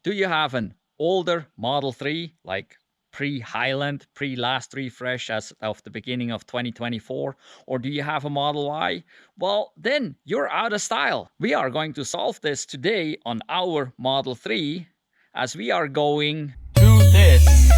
Do you have an older Model 3, like pre-Highland, pre-last refresh as of the beginning of 2024? Or do you have a Model Y? Well, then you're out of style. We are going to solve this today on our Model 3 as we are going to this.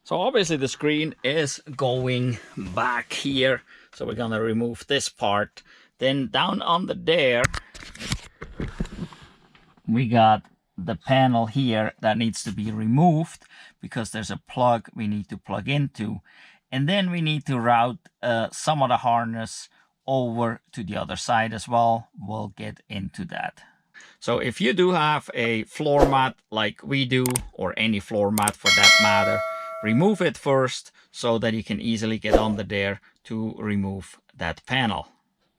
So obviously the screen is going back here. So we're gonna remove this part. Then down under there, we got the panel here that needs to be removed because there's a plug we need to plug into. And then we need to route some of the harness over to the other side as well. We'll get into that. So if you do have a floor mat like we do, or any floor mat for that matter, remove it first so that you can easily get under there to remove that panel.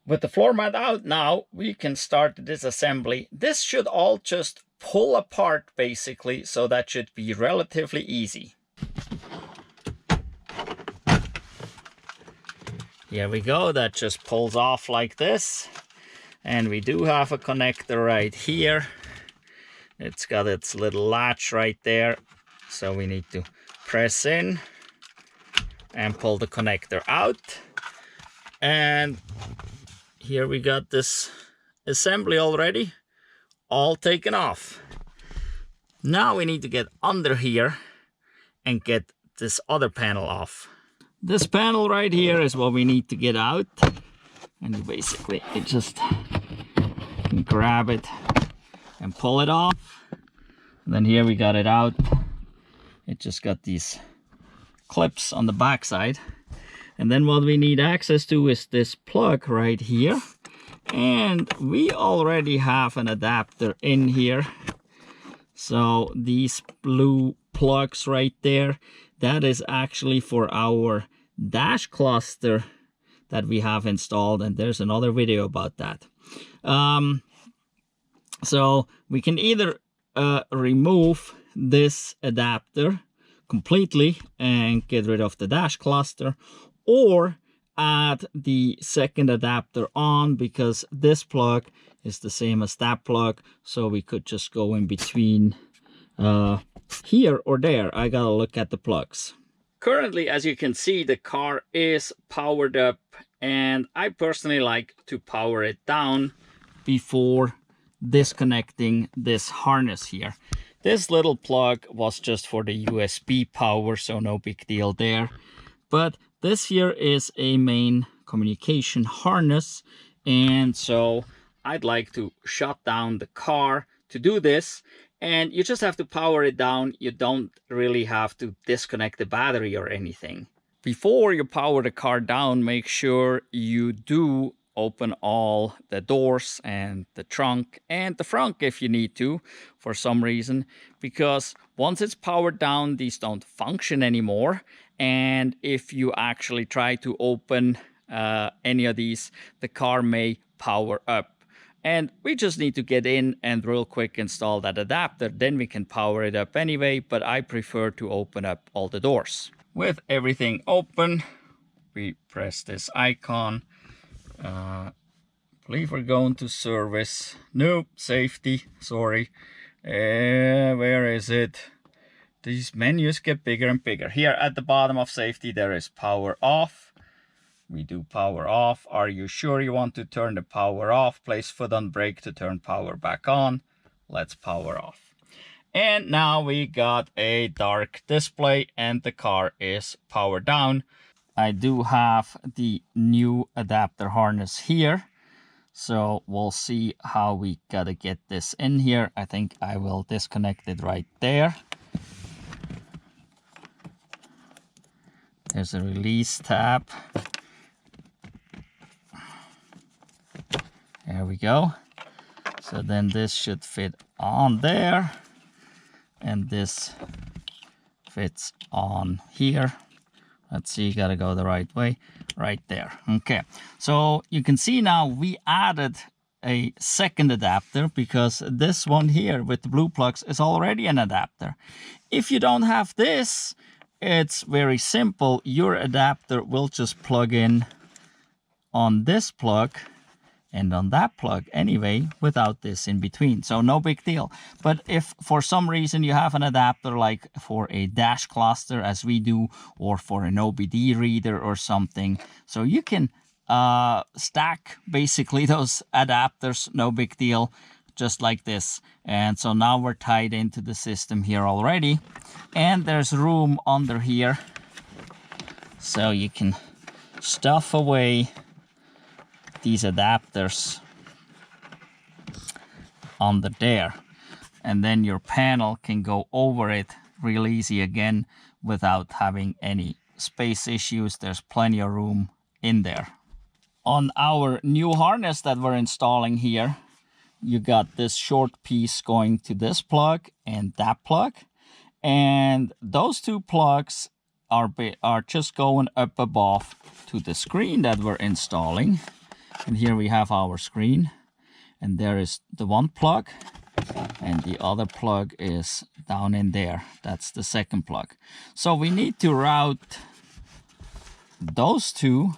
With the floor mat out now, we can start the disassembly. This should all just pull apart basically, so that should be relatively easy. Here we go, that just pulls off like this. And we do have a connector right here. It's got its little latch right there. So we need to press in and pull the connector out. And here we got this assembly already all taken off. Now we need to get under here and get this other panel off. This panel right here is what we need to get out. And basically it just can grab it and pull it off. And then here we got it out. It just got these clips on the back side. And then what we need access to is this plug right here. And we already have an adapter in here. So these blue plugs right there, that is actually for our dash cluster that we have installed, and there's another video about that. So we can either remove this adapter completely and get rid of the dash cluster, or add the second adapter on, because this plug is the same as that plug, so we could just go in between here or there. I gotta look at the plugs. Currently, as you can see, the car is powered up, and I personally like to power it down before disconnecting this harness here. This little plug was just for the USB power, so no big deal there. But this here is a main communication harness, and so I'd like to shut down the car to do this. And you just have to power it down. You don't really have to disconnect the battery or anything. Before you power the car down, make sure you do open all the doors and the trunk and the front if you need to for some reason, because once it's powered down, these don't function anymore. And if you actually try to open any of these, the car may power up. And we just need to get in and real quick install that adapter. Then we can power it up anyway, but I prefer to open up all the doors. With everything open, we press this icon. Believe we're going to service. Nope, safety, sorry. Where is it? These menus get bigger and bigger. Here at the bottom of safety, there is power off. We do power off. Are you sure you want to turn the power off? Place foot on brake to turn power back on. Let's power off. And now we got a dark display and the car is powered down. I do have the new adapter harness here. So we'll see how we gotta get this in here. I think I will disconnect it right there. There's a release tab. There we go. So then this should fit on there, and this fits on here. Let's see, gotta go the right way, right there. Okay, so you can see now we added a second adapter, because this one here with the blue plugs is already an adapter. If you don't have this, it's very simple. Your adapter will just plug in on this plug and on that plug anyway, without this in between, so no big deal. But if for some reason you have an adapter like for a dash cluster as we do, or for an OBD reader or something, so you can stack basically those adapters, no big deal, just like this. And so now we're tied into the system here already, and there's room under here so you can stuff away these adapters under there, and then your panel can go over it real easy again without having any space issues. There's plenty of room in there. On our new harness that we're installing here, you got this short piece going to this plug and that plug, and those two plugs are just going up above to the screen that we're installing. And here we have our screen, and there is the one plug, and the other plug is down in there. That's the second plug. So we need to route those two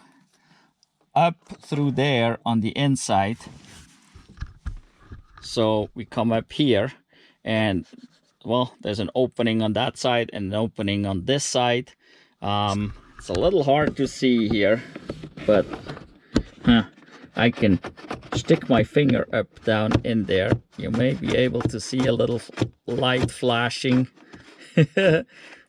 up through there on the inside. So we come up here, and well, there's an opening on that side and an opening on this side. It's a little hard to see here, but I can stick my finger up down in there. You may be able to see a little light flashing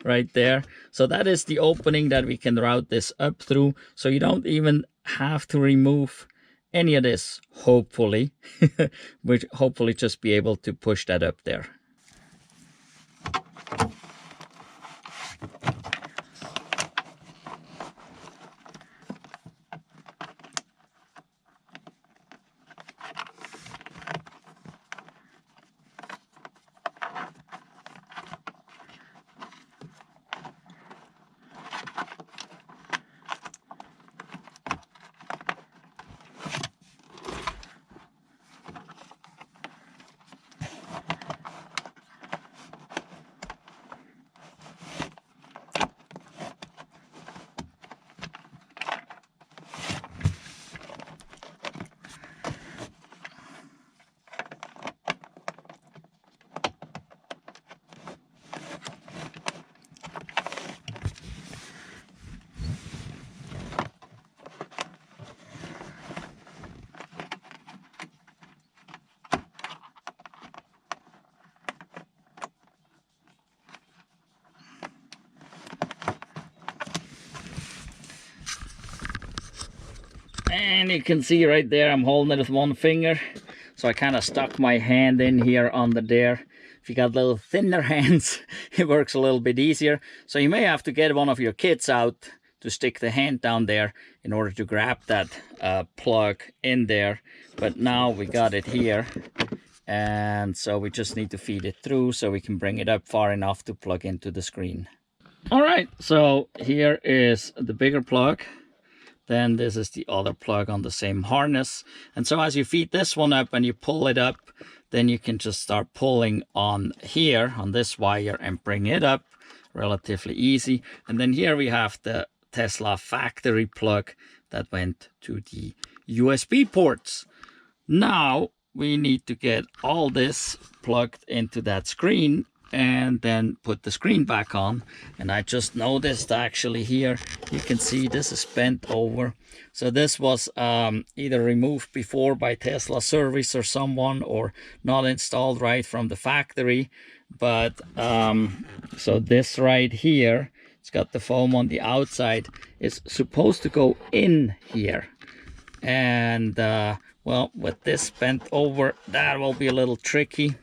right there. So that is the opening that we can route this up through. So you don't even have to remove any of this, hopefully. We'll hopefully just be able to push that up there. And you can see right there, I'm holding it with one finger. So I kind of stuck my hand in here under there. If you got little thinner hands, it works a little bit easier. So you may have to get one of your kids out to stick the hand down there in order to grab that plug in there. But now we got it here. And so we just need to feed it through so we can bring it up far enough to plug into the screen. All right, so here is the bigger plug. Then this is the other plug on the same harness. And so as you feed this one up and you pull it up, then you can just start pulling on here, on this wire, and bring it up relatively easy. And then here we have the Tesla factory plug that went to the USB ports. Now we need to get all this plugged into that screen and then put the screen back on. And I just noticed actually here, you can see this is bent over. So this was either removed before by Tesla service or someone, or not installed right from the factory. But so this right here, it's got the foam on the outside, is supposed to go in here. And well, with this bent over, that will be a little tricky.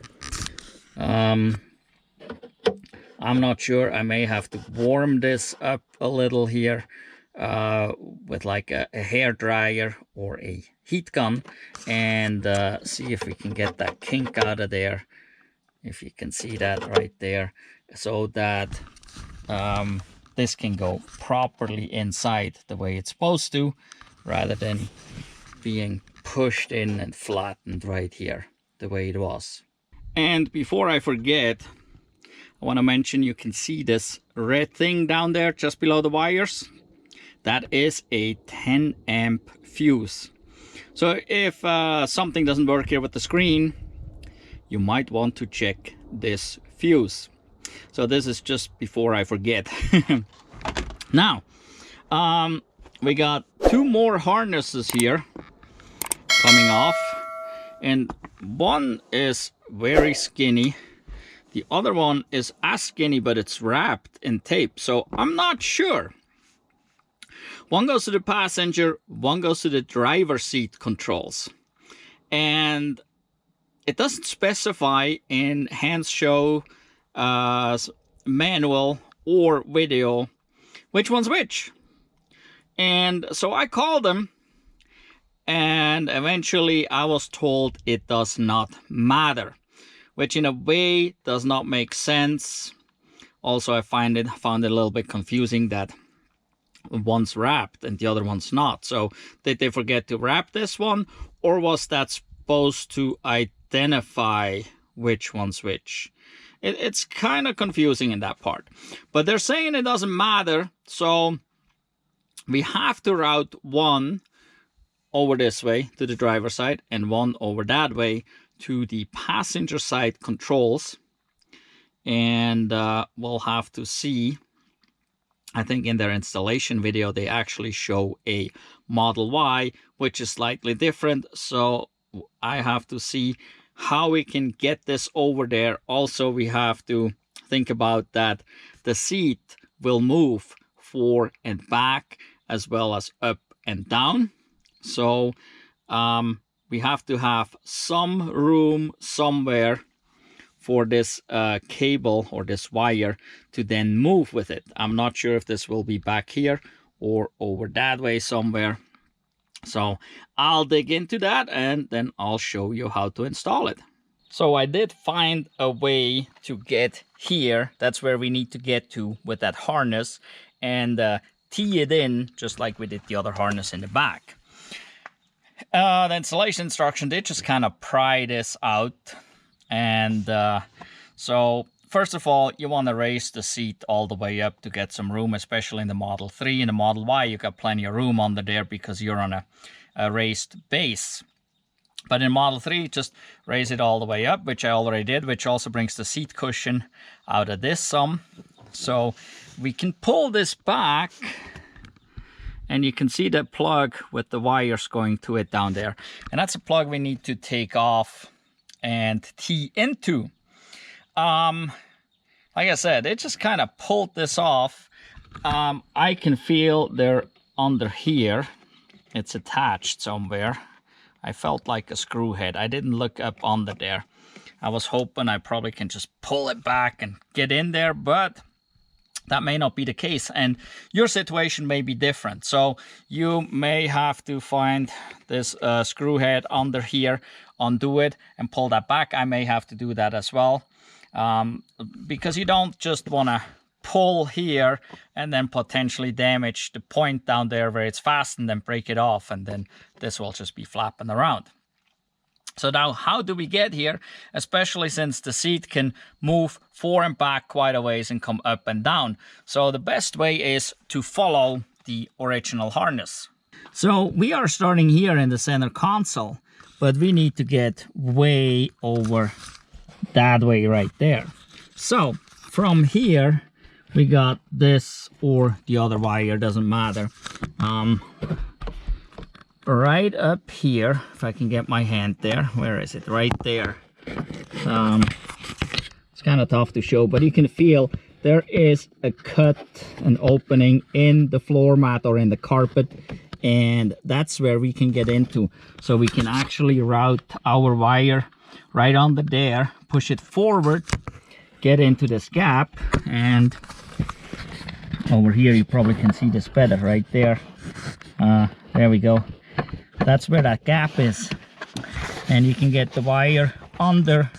I'm not sure. I may have to warm this up a little here with like a hair dryer or a heat gun, and see if we can get that kink out of there. If you can see that right there, so that this can go properly inside the way it's supposed to, rather than being pushed in and flattened right here the way it was. And before I forget, I want to mention, you can see this red thing down there just below the wires. That is a 10 amp fuse. So if something doesn't work here with the screen, you might want to check this fuse. So this is just before I forget. Now, we got 2 more harnesses here coming off, and one is very skinny. The other one is as skinny, but it's wrapped in tape, so I'm not sure. One goes to the passenger, one goes to the driver's seat controls. And it doesn't specify in Hansshow manual or video which one's which. And so I called them, and eventually I was told it does not matter, which in a way does not make sense. Also, I found it a little bit confusing that one's wrapped and the other one's not. So did they forget to wrap this one, or was that supposed to identify which one's which? It's kind of confusing in that part, but they're saying it doesn't matter. So we have to route one over this way to the driver's side and one over that way to the passenger side controls. And we'll have to see. I think in their installation video they actually show a Model Y, which is slightly different. So I have to see how we can get this over there. Also, we have to think about that the seat will move forward and back as well as up and down. So we have to have some room somewhere for this cable or this wire to then move with it. I'm not sure if this will be back here or over that way somewhere. So I'll dig into that and then I'll show you how to install it. So I did find a way to get here. That's where we need to get to with that harness, and tee it in just like we did the other harness in the back. The installation instruction did just kind of pry this out. And so first of all, you want to raise the seat all the way up to get some room, especially in the Model 3. In the Model Y, you got plenty of room under there because you're on a raised base. But in Model 3, just raise it all the way up, which I already did, which also brings the seat cushion out of this some. So we can pull this back, and you can see the plug with the wires going to it down there. And that's a plug we need to take off and tee into. Like I said, it just kind of pulled this off. I can feel they're under here. It's attached somewhere. I felt like a screw head. I didn't look up under there. I was hoping I probably can just pull it back and get in there, but that may not be the case, and your situation may be different. So you may have to find this screw head under here, undo it and pull that back. I may have to do that as well, because you don't just want to pull here and then potentially damage the point down there where it's fastened and break it off, and then this will just be flapping around. So now, how do we get here, especially since the seat can move forward and back quite a ways and come up and down? So the best way is to follow the original harness. So we are starting here in the center console, but we need to get way over that way right there. So from here, we got this or the other wire, doesn't matter. Right up here, if I can get my hand there. Where is it? Right there. It's kind of tough to show, but you can feel there is a cut, an opening in the floor mat or in the carpet, and that's where we can get into. So we can actually route our wire right under there, push it forward, get into this gap, and over here you probably can see this better right there. There we go. That's where that gap is, and you can get the wire under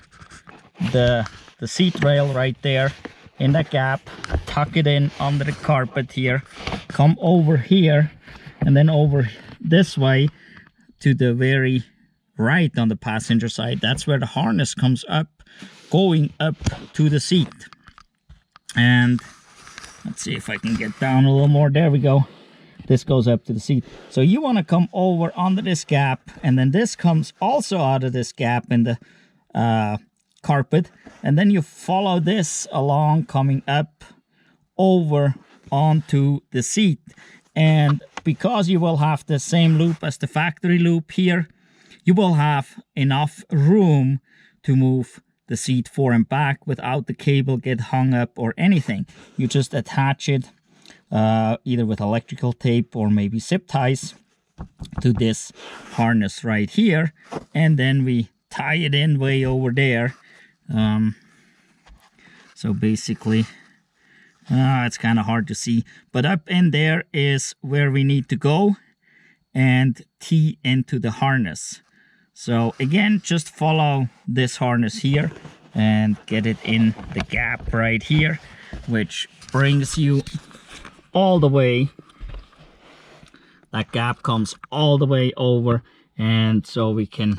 the seat rail right there in that gap, tuck it in under the carpet here, come over here, and then over this way to the very right on the passenger side, that's where the harness comes up, going up to the seat. And let's see if I can get down a little more. There we go. This goes up to the seat. So you want to come over under this gap, and then this comes also out of this gap in the carpet, and then you follow this along, coming up over onto the seat. And because you will have the same loop as the factory loop here, you will have enough room to move the seat forward and back without the cable get hung up or anything. You just attach it either with electrical tape or maybe zip ties to this harness right here, and then we tie it in way over there. So basically, it's kind of hard to see, but up in there is where we need to go and tee into the harness. So again, just follow this harness here and get it in the gap right here, which brings you all the way. That gap comes all the way over, and so we can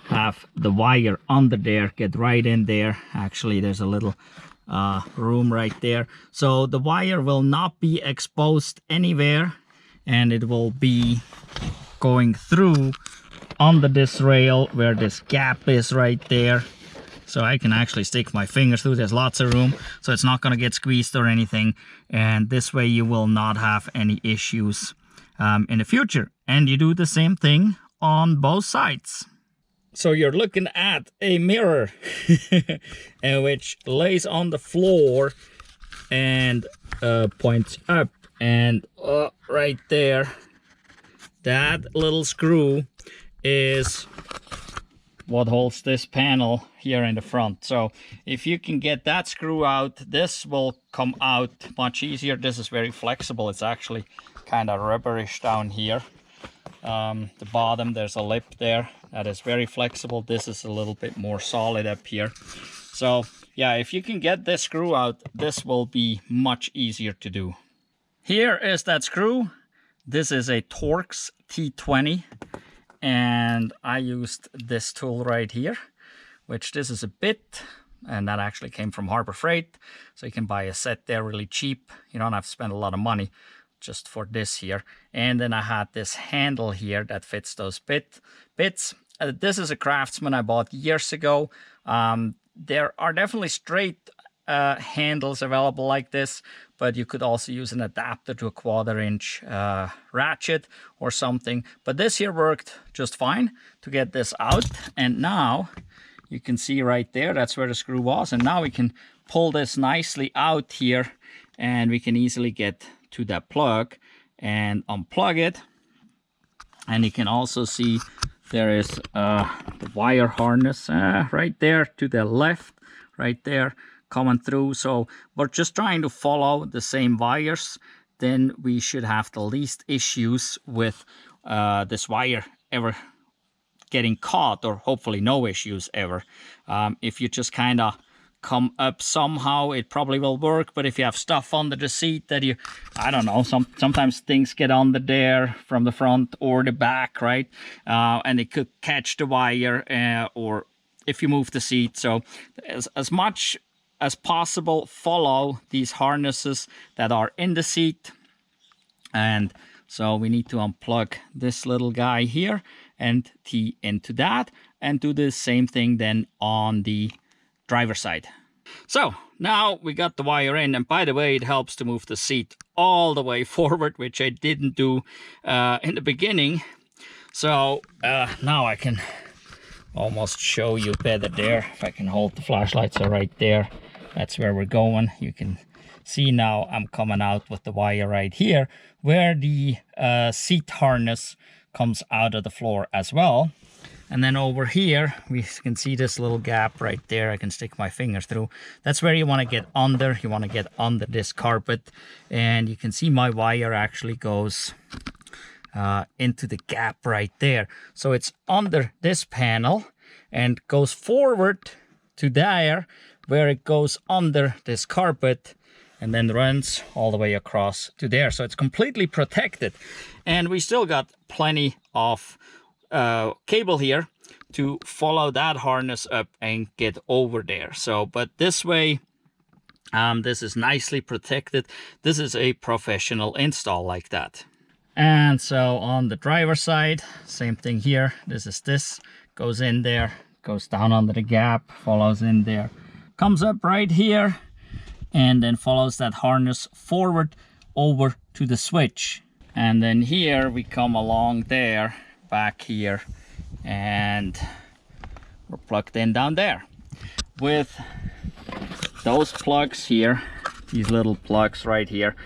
have the wire under there, get right in there. Actually, there's a little room right there, so the wire will not be exposed anywhere, and it will be going through under this rail where this gap is right there. So I can actually stick my fingers through. There's lots of room, so it's not going to get squeezed or anything, and this way you will not have any issues in the future. And you do the same thing on both sides. So you're looking at a mirror which lays on the floor and points up, and right there, that little screw is what holds this panel here in the front. So if you can get that screw out, this will come out much easier. This is very flexible. It's actually kind of rubberish down here. The bottom, there's a lip there that is very flexible. This is a little bit more solid up here. So yeah, if you can get this screw out, this will be much easier to do. Here is that screw. This is a Torx T20, and I used this tool right here, which this is a bit, and that actually came from Harbor Freight. So you can buy a set there really cheap. You don't have to spend a lot of money just for this here. And then I had this handle here that fits those bits. This is a Craftsman I bought years ago. There are definitely straight handles available like this, but you could also use an adapter to a 1/4 inch ratchet or something. But this here worked just fine to get this out. And now you can see right there, that's where the screw was. And now we can pull this nicely out here, and we can easily get to that plug and unplug it. And you can also see there is the wire harness right there to the left, right there, coming through. So we're just trying to follow the same wires. Then we should have the least issues with this wire ever getting caught, or hopefully no issues ever. If you just kind of come up somehow, it probably will work. But if you have stuff under the seat that you, I don't know, sometimes things get under there from the front or the back, right? And it could catch the wire, or if you move the seat. So as much as possible, follow these harnesses that are in the seat. And so we need to unplug this little guy here and tee into that, and do the same thing then on the driver's side. So now we got the wire in, and by the way, it helps to move the seat all the way forward, which I didn't do in the beginning. So now I can almost show you better there. If I can hold the flashlights are right there. That's where we're going. You can see now I'm coming out with the wire right here, where the seat harness comes out of the floor as well. And then over here, we can see this little gap right there. I can stick my fingers through. That's where you want to get under. You want to get under this carpet. And you can see my wire actually goes into the gap right there. So it's under this panel and goes forward to there, where it goes under this carpet, and then runs all the way across to there. So it's completely protected. And we still got plenty of cable here to follow that harness up and get over there. So, but this way, this is nicely protected. This is a professional install like that. And so on the driver's side, same thing here. This goes in there, goes down under the gap, follows in there, comes up right here, and then follows that harness forward over to the switch. And then here we come along there, back here, and we're plugged in down there with those plugs here, these little plugs right here.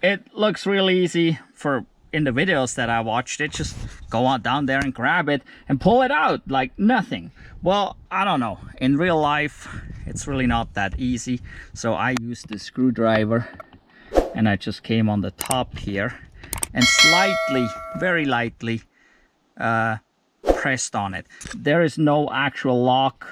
It looks real easy for in the videos that I watched. It just go on down there and grab it and pull it out like nothing. Well, I don't know, in real life it's really not that easy. So I used the screwdriver and I just came on the top here and slightly, very lightly pressed on it. There is no actual lock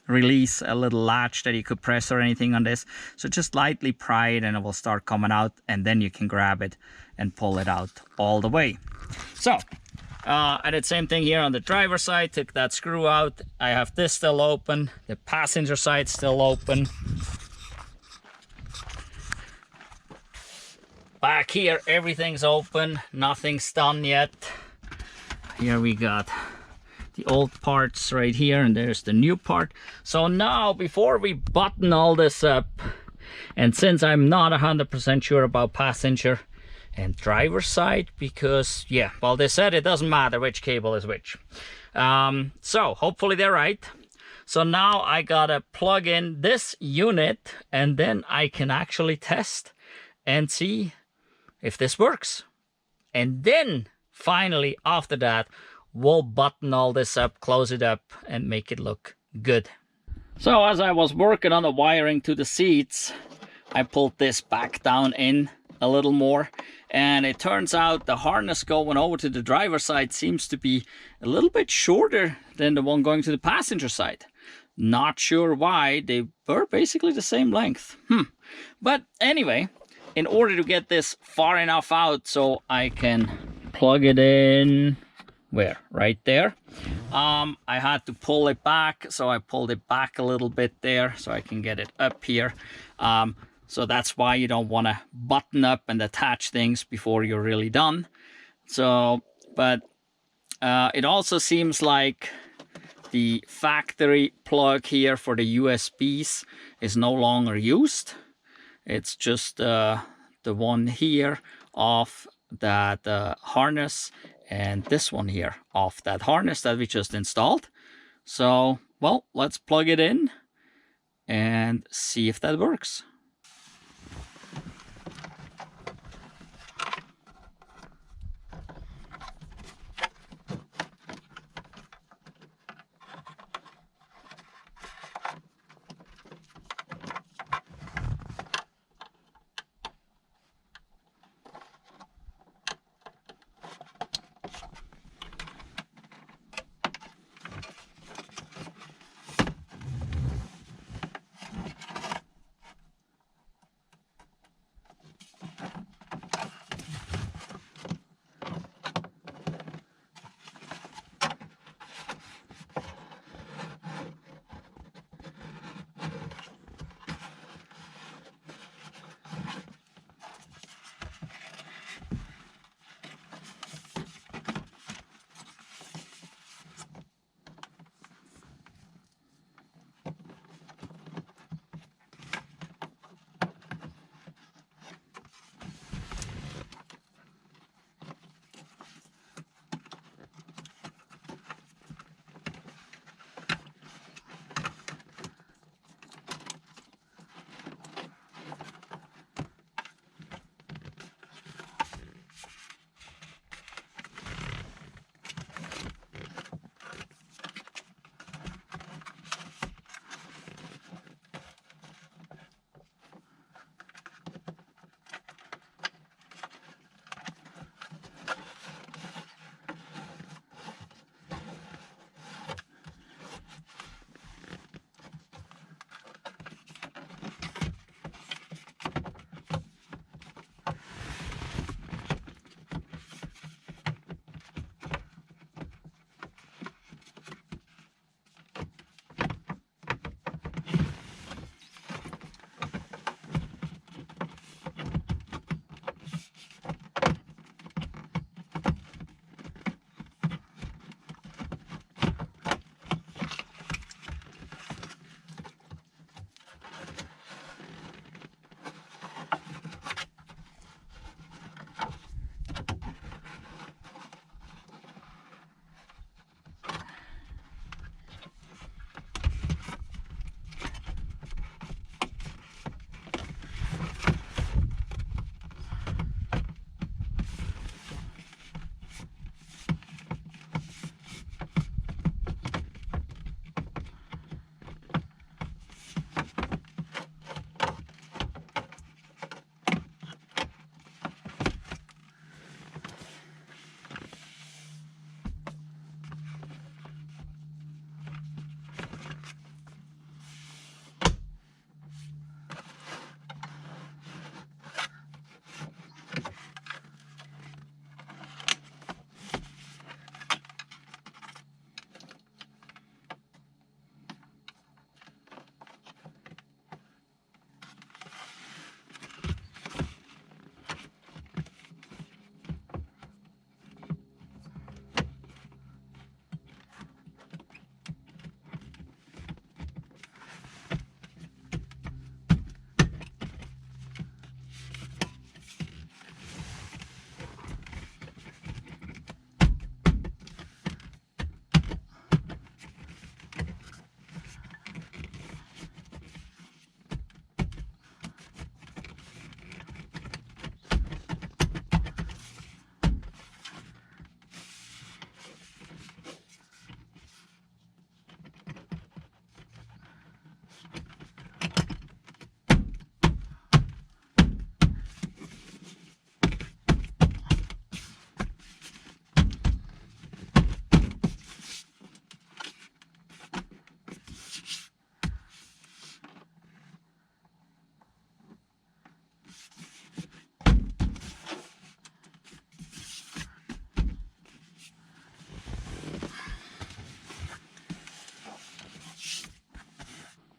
release, a little latch that you could press or anything on this. So just lightly pry it and it will start coming out, and then you can grab it and pull it out all the way. So I did the same thing here on the driver's side, took that screw out. I have this still open, the passenger side still open. Back here everything's open, nothing's done yet. Here we got the old parts right here, and there's the new part. So now, before we button all this up, and since I'm not 100% sure about passenger and driver side, because yeah, well, they said it doesn't matter which cable is which, so hopefully they're right. So now I gotta plug in this unit, and then I can actually test and see if this works. And then finally, after that, we'll button all this up, close it up, and make it look good. So as I was working on the wiring to the seats, I pulled this back down in a little more, and it turns out the harness going over to the driver's side seems to be a little bit shorter than the one going to the passenger side. Not sure why, they were basically the same length. But anyway, in order to get this far enough out so I can plug it in, where? Right there. I had to pull it back, so I pulled it back a little bit there so I can get it up here. So that's why you don't want to button up and attach things before you're really done. So, but it also seems like the factory plug here for the USBs is no longer used. It's just the one here off that harness, and this one here off that harness that we just installed. So, well, let's plug it in and see if that works.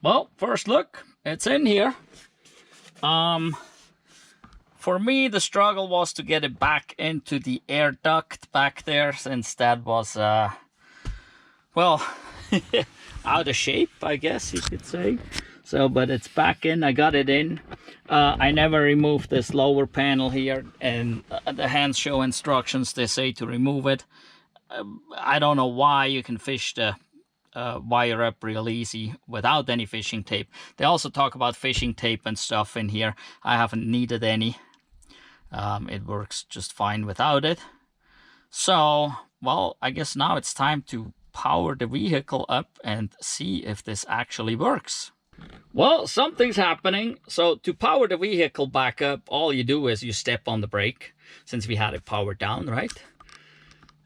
Well, first look, it's in here. For me, the struggle was to get it back into the air duct back there, since that was, well, out of shape, I guess you could say. So, but it's back in, I got it in. I never removed this lower panel here, and the Hansshow instructions, they say to remove it. I don't know why. You can fish the wire up real easy without any fishing tape. They also talk about fishing tape and stuff in here. I haven't needed any. It works just fine without it. So, well, I guess now it's time to power the vehicle up and see if this actually works. Well, something's happening. So to power the vehicle back up, all you do is you step on the brake, since we had it powered down, right?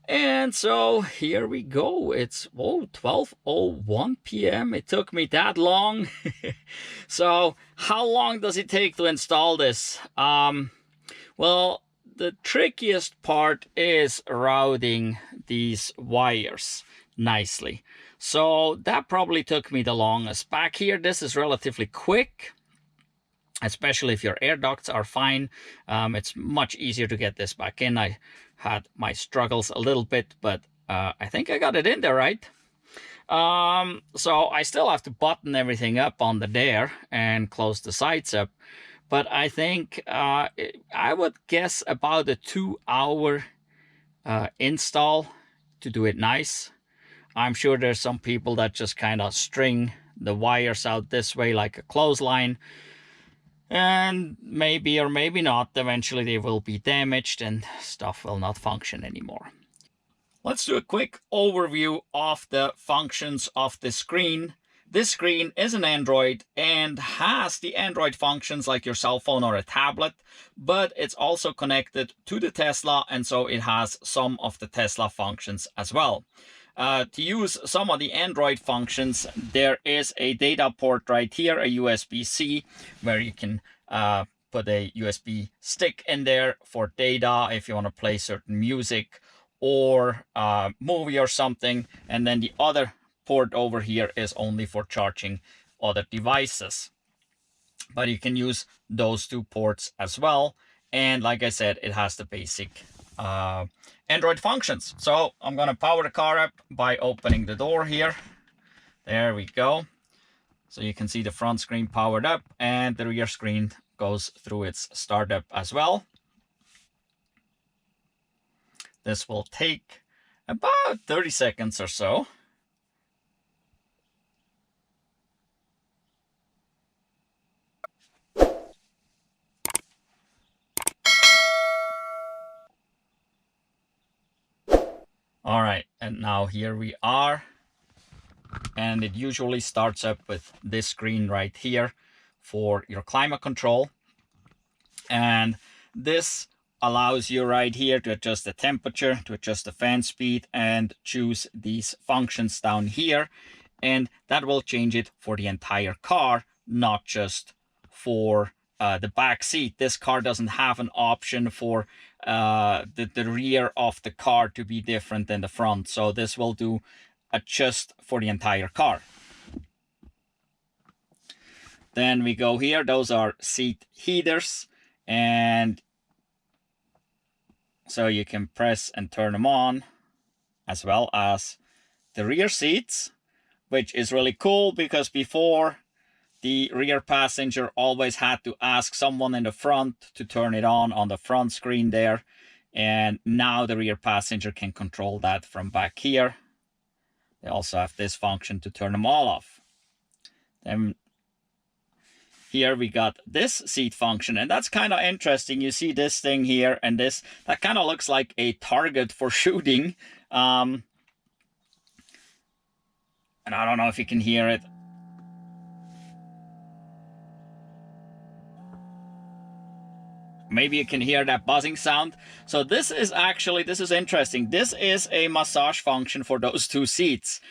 And so here we go. It's 12:01 p.m. It took me that long. So how long does it take to install this? Well, the trickiest part is routing these wires nicely. So that probably took me the longest. Back here, this is relatively quick, especially if your air ducts are fine. It's much easier to get this back in. I had my struggles a little bit, but I think I got it in there, right? So I still have to button everything up on the there and close the sides up. But I think I would guess about a 2-hour install to do it nice. I'm sure there's some people that just kind of string the wires out this way like a clothesline. And maybe or maybe not, eventually they will be damaged and stuff will not function anymore. Let's do a quick overview of the functions of the screen. This screen is an Android and has the Android functions like your cell phone or a tablet, but it's also connected to the Tesla, and so it has some of the Tesla functions as well. To use some of the Android functions, there is a data port right here, a USB-C, where you can put a USB stick in there for data if you want to play certain music or movie or something. And then the other port over here is only for charging other devices. But you can use those two ports as well. And like I said, it has the basic Android functions. So I'm going to power the car up by opening the door here. There we go. So you can see the front screen powered up and the rear screen goes through its startup as well. This will take about 30 seconds or so. All right, and now here we are. And it usually starts up with this screen right here for your climate control. And this allows you right here to adjust the temperature, to adjust the fan speed, and choose these functions down here. And that will change it for the entire car, not just for the back seat. This car doesn't have an option for the rear of the car to be different than the front. So this will do adjust for the entire car. Then we go here. Those are seat heaters. And so you can press and turn them on, as well as the rear seats, which is really cool because before the rear passenger always had to ask someone in the front to turn it on the front screen there. And now the rear passenger can control that from back here. They also have this function to turn them all off. Then here we got this seat function, and that's kind of interesting. You see this thing here and this, that kind of looks like a target for shooting. And I don't know if you can hear it. Maybe you can hear that buzzing sound. So this is actually, this is interesting. This is a massage function for those two seats.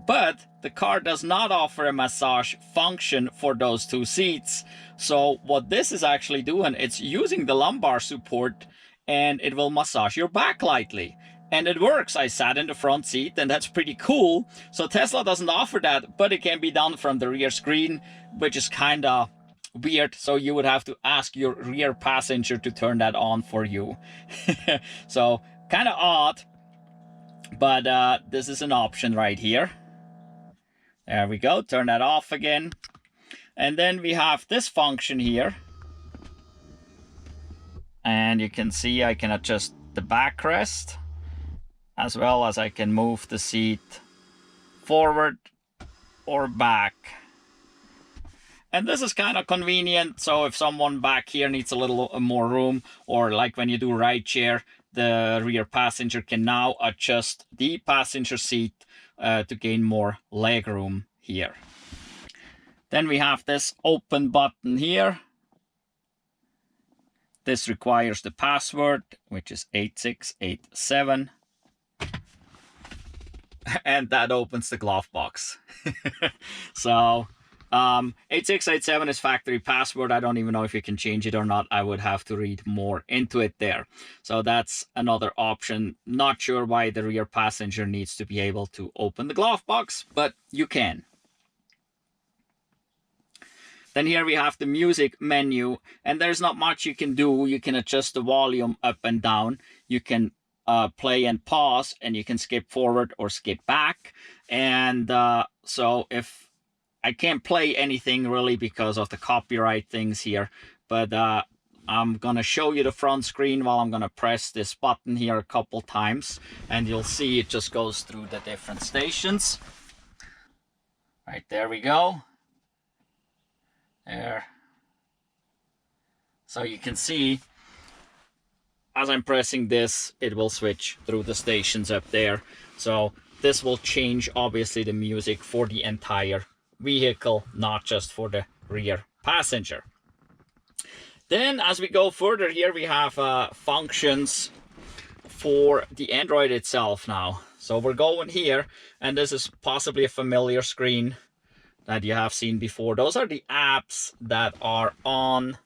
But the car does not offer a massage function for those two seats. So what this is actually doing, it's using the lumbar support and it will massage your back lightly. And it works. I sat in the front seat, and that's pretty cool. So Tesla doesn't offer that, but it can be done from the rear screen, which is kind of weird. So you would have to ask your rear passenger to turn that on for you. So kind of odd, but this is an option right here. There we go. Turn that off again. And then we have this function here. And you can see I can adjust the backrest, as well as I can move the seat forward or back. And this is kind of convenient, so if someone back here needs a little more room, or like when you do ride share, the rear passenger can now adjust the passenger seat to gain more leg room here. Then we have this open button here. This requires the password, which is 8687. And that opens the glove box. So 8687 is factory password. I don't even know if you can change it or not. I would have to read more into it there. So that's another option. Not sure why the rear passenger needs to be able to open the glove box, but you can. Then here we have the music menu, and there's not much you can do. You can adjust the volume up and down. You can play and pause, and you can skip forward or skip back. And so if I can't play anything really because of the copyright things here, but I'm gonna show you the front screen while I'm gonna press this button here a couple times, and you'll see it just goes through the different stations. Right, there we go. There. So you can see as I'm pressing this, it will switch through the stations up there. So this will change obviously the music for the entire vehicle, not just for the rear passenger. Then as we go further here, we have functions for the Android itself now. So we're going here, and this is possibly a familiar screen that you have seen before. Those are the apps that are on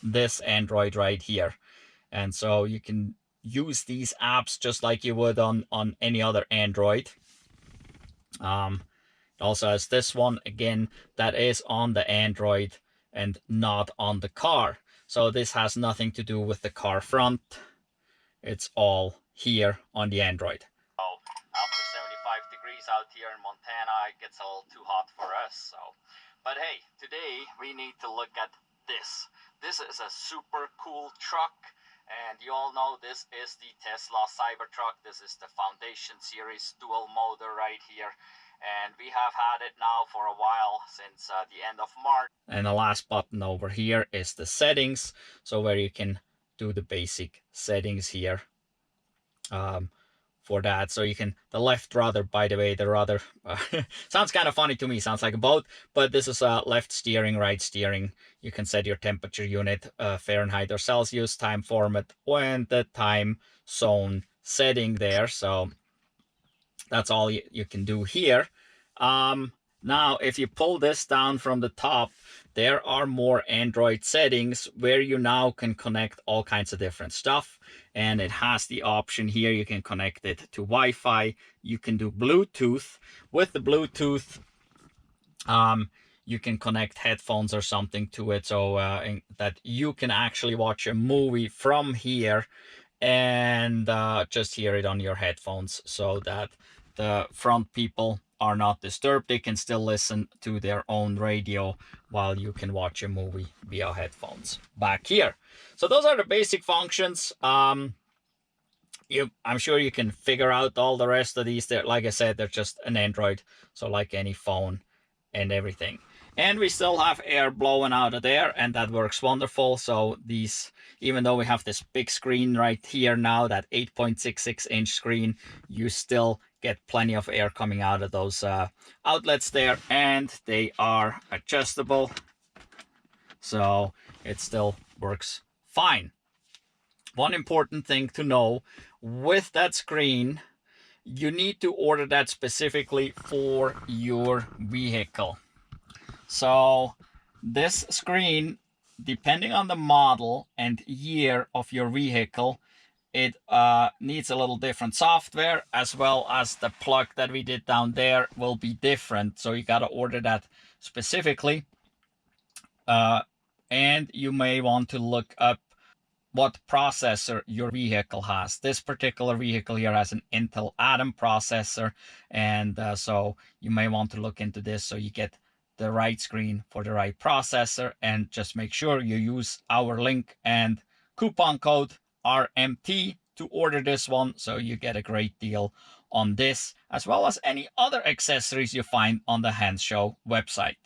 this Android right here. And so you can use these apps just like you would on any other Android. It also has this one, again, that is on the Android and not on the car. So this has nothing to do with the car front. It's all here on the Android. After 75 degrees out here in Montana, it gets a little too hot for us. But hey, today we need to look at this. This is a super cool truck, and you all know this is the Tesla Cybertruck. This is the Foundation Series dual motor right here, and we have had it now for a while, since the end of March. And the last button over here is the settings, so where you can do the basic settings here. For that, so you can, the left rudder, by the way, the rudder sounds kind of funny to me, sounds like a boat, but this is left steering, right steering. You can set your temperature unit, Fahrenheit or Celsius, time format, and the time zone setting there. So that's all you can do here. Now if you pull this down from the top, there are more Android settings where you now can connect all kinds of different stuff. And it has the option here, you can connect it to Wi-Fi, you can do Bluetooth. With the Bluetooth, you can connect headphones or something to it, so that you can actually watch a movie from here and just hear it on your headphones, so that the front people are not disturbed. They can still listen to their own radio while you can watch a movie via headphones back here. So those are the basic functions. I'm sure you can figure out all the rest of these. Like I said, they're just an Android, so like any phone and everything. And we still have air blowing out of there, and that works wonderful. So these, even though we have this big screen right here now, that 8.66-inch screen, you still get plenty of air coming out of those outlets there, and they are adjustable, so it still works fine. One important thing to know with that screen, you need to order that specifically for your vehicle. So this screen, depending on the model and year of your vehicle, it needs a little different software, as well as the plug that we did down there will be different. So you got to order that specifically. And you may want to look up what processor your vehicle has. This particular vehicle here has an Intel Atom processor, and so you may want to look into this so you get the right screen for the right processor. And just make sure you use our link and coupon code RMT to order this one, so you get a great deal on this, as well as any other accessories you find on the Hansshow website.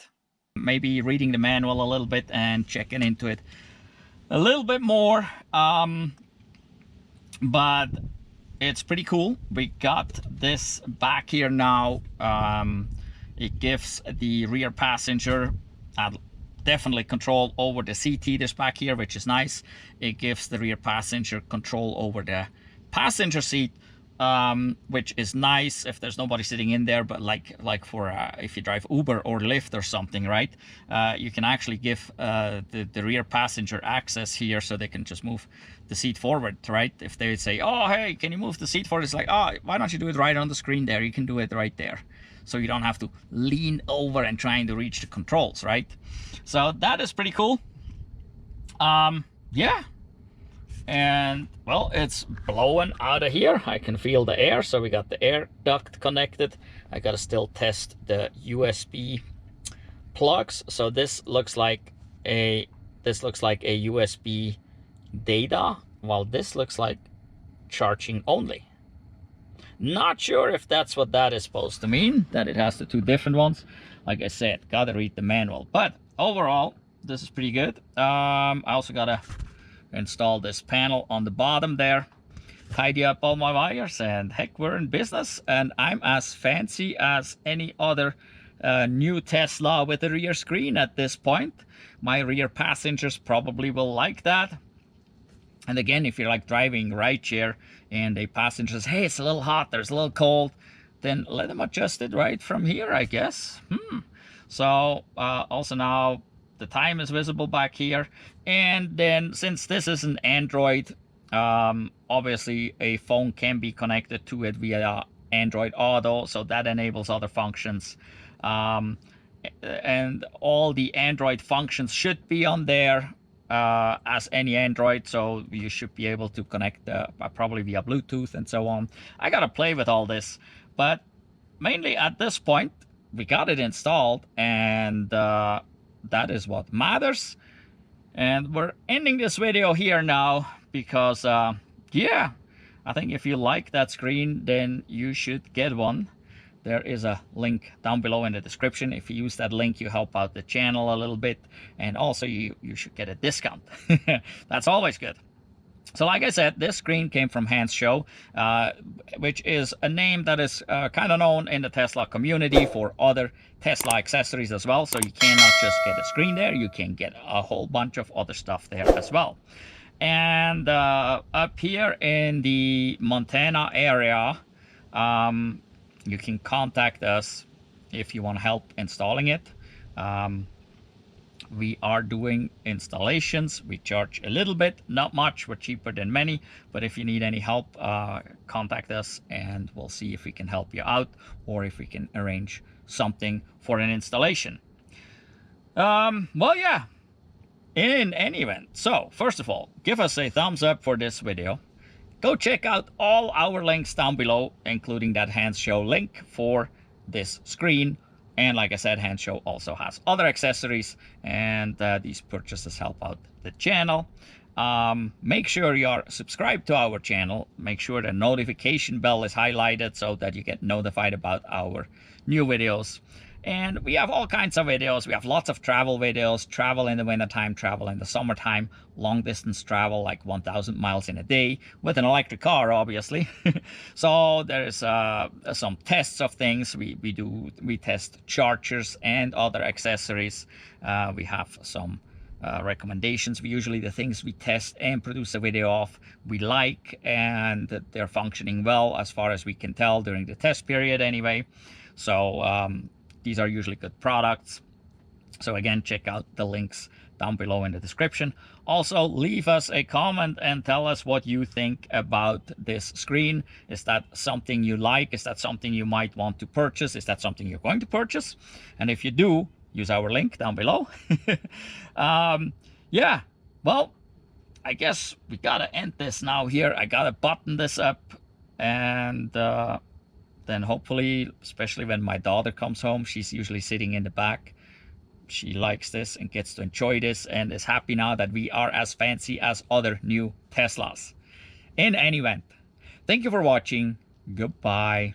Maybe reading the manual a little bit and checking into it a little bit more, but it's pretty cool. We got this back here now. It gives the rear passenger definitely control over the seat heaters back here, which is nice. It gives the rear passenger control over the passenger seat, which is nice if there's nobody sitting in there. But like for if you drive Uber or Lyft or something, right, you can actually give the rear passenger access here, so they can just move the seat forward, right? If they say, oh hey, can you move the seat forward, it's like, oh, why don't you do it right on the screen there? You can do it right there, so you don't have to lean over and trying to reach the controls, right? So that is pretty cool. Yeah. And well, it's blowing out of here. I can feel the air, so we got the air duct connected. I gotta still test the USB plugs. So this looks like a USB data, while this looks like charging only. Not sure if that's what that is supposed to mean, that it has the two different ones. Like I said, gotta read the manual, but overall this is pretty good. I also gotta install this panel on the bottom there, tidy up all my wires, and heck, we're in business. And I'm as fancy as any other new Tesla with a rear screen at this point. My rear passengers probably will like that. And again, if you're like driving rideshare and a passenger says, hey, it's a little hot, there's a little cold, then let them adjust it right from here, I guess. So also now the time is visible back here. And then since this is an Android, obviously a phone can be connected to it via Android Auto, so that enables other functions. And all the Android functions should be on there as any Android, so you should be able to connect probably via Bluetooth and so on. I gotta play with all this, but mainly at this point we got it installed, and that is what matters. And we're ending this video here now because yeah, I think if you like that screen, then you should get one. There is a link down below in the description. If you use that link, you help out the channel a little bit, and also you should get a discount. That's always good. So like I said, this screen came from Hansshow, which is a name that is kind of known in the Tesla community for other Tesla accessories as well. So you cannot just get a screen there, you can get a whole bunch of other stuff there as well. And up here in the Montana area, you can contact us if you want help installing it. We are doing installations. We charge a little bit, not much, we're cheaper than many, but if you need any help, contact us and we'll see if we can help you out, or if we can arrange something for an installation. Well, yeah, in any event, so first of all, give us a thumbs up for this video. Go check out all our links down below, including that Hansshow link for this screen. And like I said, Hansshow also has other accessories, and these purchases help out the channel. Make sure you're subscribed to our channel. Make sure the notification bell is highlighted so that you get notified about our new videos. And we have all kinds of videos. We have lots of travel videos, travel in the wintertime, travel in the summertime, long distance travel, like 1,000 miles in a day with an electric car, obviously. So there's some tests of things. We test chargers and other accessories. We have some recommendations. Usually the things we test and produce a video of we like, and that they're functioning well as far as we can tell during the test period anyway. So these are usually good products. So again, check out the links down below in the description. Also, leave us a comment and tell us what you think about this screen. Is that something you like? Is that something you might want to purchase? Is that something you're going to purchase? And if you do, use our link down below. Yeah, well, I guess we gotta end this now here. I gotta button this up, and then hopefully, especially when my daughter comes home, she's usually sitting in the back. She likes this and gets to enjoy this and is happy now that we are as fancy as other new Teslas. In any event, thank you for watching. Goodbye.